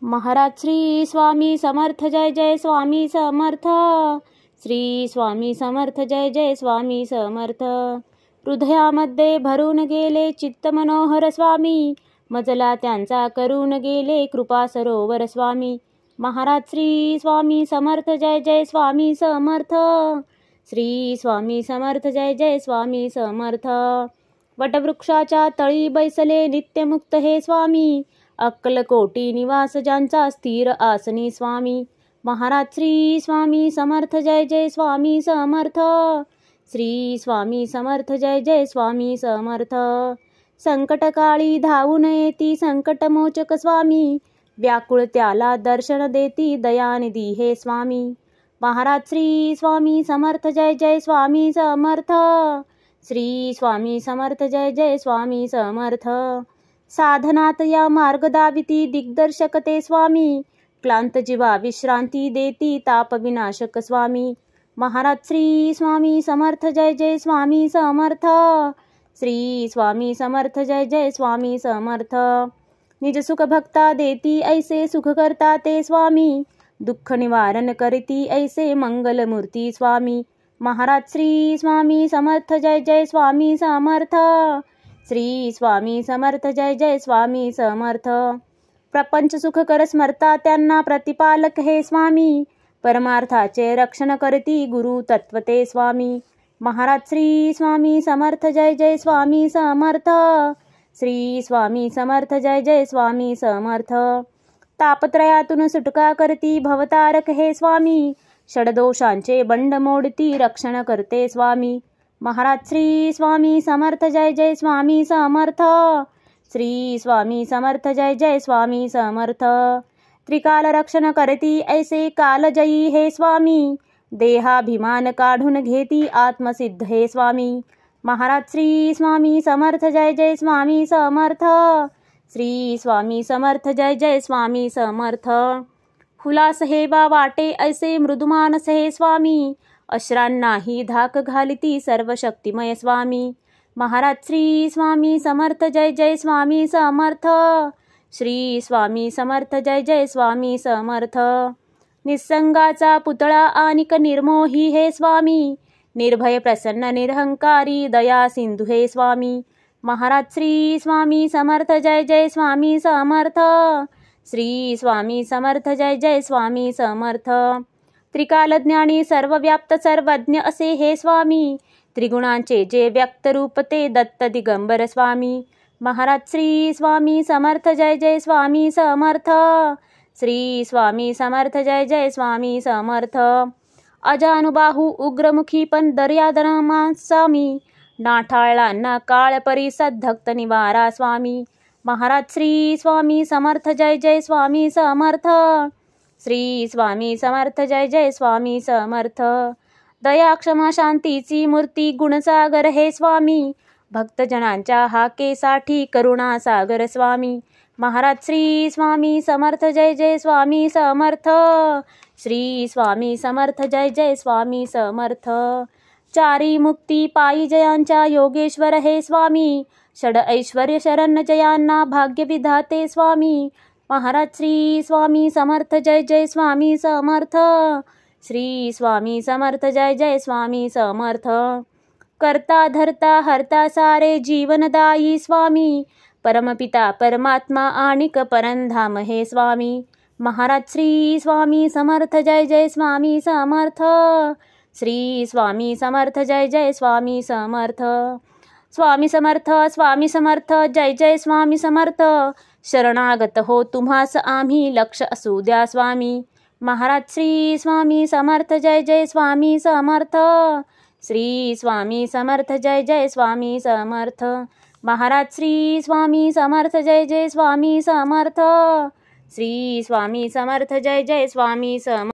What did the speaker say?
महाराज श्री स्वामी समर्थ जय जय स्वामी समर्थ। श्री स्वामी समर्थ जय जय स्वामी समर्थ। हृदयामध्ये भरून गेले चित्त मनोहर स्वामी, मजला त्यांचा करून गेले कृपा सरोवर स्वामी। महाराज श्री स्वामी समर्थ जय जय स्वामी समर्थ। श्री स्वामी समर्थ जय जय स्वामी समर्थ। वटवृक्षाच्या तळी बैसले नित्यमुक्त हे स्वामी, अक्कलकोटी निवास ज्यांचा स्थिर आसनी स्वामी। महाराज श्री स्वामी समर्थ जय जय स्वामी समर्थ। श्री स्वामी समर्थ जय जय स्वामी समर्थ। संकटकाळी धावून येती संकटमोचक स्वामी, व्याकुळ त्याला दर्शन देती दयानिधी हे स्वामी। महाराज श्री स्वामी समर्थ जय जय स्वामी समर्थ। श्री स्वामी समर्थ जय जय स्वामी समर्थ। साधनात या मार्ग दाविती दिग्दर्शक ते स्वामी, क्लांत जीवा विश्रांती देती ताप विनाशक स्वामी। महाराज श्री स्वामी समर्थ जय जय स्वामी समर्थ। श्री स्वामी समर्थ जय जय स्वामी समर्थ। निज सुख भक्ता देती ऐसे सुख करता ते स्वामी, दुःख निवारण करती ऐसे मंगलमूर्ती स्वामी। महाराज श्री स्वामी समर्थ जय जय स्वामी समर्थ। श्री स्वामी समर्थ जय जय स्वामी समर्थ। प्रपंच सुखकर स्मरता त्यांना प्रतिपालक हे स्वामी, परमार्थाचे रक्षण करती गुरु तत्व ते स्वामी। महाराज श्री स्वामी समर्थ जय जय स्वामी समर्थ। श्री स्वामी समर्थ जय जय स्वामी समर्थ। तापत्रयातून सुटका करती भवतारक हे स्वामी, षडदोषांचे बंड मोडती रक्षण करते स्वामी। महाराज श्री स्वामी समर्थ जय जय स्वामी समर्थ। श्री स्वामी समर्थ जय जय स्वामी समर्थ। त्रिकाल रक्षण करती ऐसे कालजयी हे स्वामी, देहाभिमान काढून घेती आत्मसिद्ध हे स्वामी। महाराज श्री स्वामी समर्थ जय जय स्वामी समर्थ। श्री स्वामी समर्थ जय जय स्वामी समर्थ। हुलास हेवा वाटे ऐसे मृदुमानस हे स्वामी, अश्रांनाही धाक घालिती सर्व शक्तिमय स्वामी। महाराज श्री स्वामी समर्थ जय जय स्वामी समर्थ। श्री स्वामी समर्थ जय जय स्वामी समर्थ। निसंगाचा पुतळा आनिक निर्मोही हे स्वामी, निर्भय प्रसन्न निरहंकारी दया सिंधू हे स्वामी। महाराज श्री स्वामी समर्थ जय जय स्वामी समर्थ। श्री स्वामी समर्थ जय जय स्वामी समर्थ। त्रिकालज्ञानी सर्वव्याप्त सर्वज्ञ असे हे स्वामी, त्रिगुणांचे जे व्यक्त रूप ते दत्त दिगंबर स्वामी। महाराज श्री स्वामी समर्थ जय जय स्वामी समर्थ। श्री स्वामी समर्थ जय जय स्वामी समर्थ। अजानुबाहू उग्रमुखी पण दर्यादनमा स्वामी, नाठाळांना काळ परिसद धक्त निवारा स्वामी। महाराज श्री स्वामी समर्थ जय जय स्वामी समर्थ। श्री स्वामी समर्थ जय जय स्वामी समर्थ। दया क्षमा शांतीची मूर्ती गुणसागर हे स्वामी, भक्तजनांच्या हाकेसाठी करुणा सागर स्वामी। महाराज श्री स्वामी समर्थ जय जय स्वामी समर्थ। श्री स्वामी समर्थ जय जय स्वामी समर्थ। चारी मुक्ती पायी जयांच्या योगेश्वर हे स्वामी, षड ऐश्वर्य शरण जयांना भाग्य विधाते स्वामी। महाराज श्री स्वामी समर्थ जय जय स्वामी समर्थ। श्री स्वामी समर्थ जय जय स्वामी समर्थ। करता धरता हरता सारे जीवनदायी स्वामी, परमपिता परमात्मा आणिक परंधाम हे स्वामी। महाराज श्री स्वामी समर्थ जय जय स्वामी समर्थ। श्री स्वामी समर्थ जय जय स्वामी समर्थ। स्वामी समर्थ जय जय स्वामी समर्थ। शरणागत हो तुम्हास आम्ही लक्ष असू द्या स्वामी। महाराज श्री स्वामी समर्थ जय जय स्वामी समर्थ। श्री स्वामी समर्थ जय जय स्वामी समर्थ। महाराज श्री स्वामी समर्थ जय जय स्वामी समर्थ। श्री स्वामी समर्थ जय जय स्वामी समर्थ।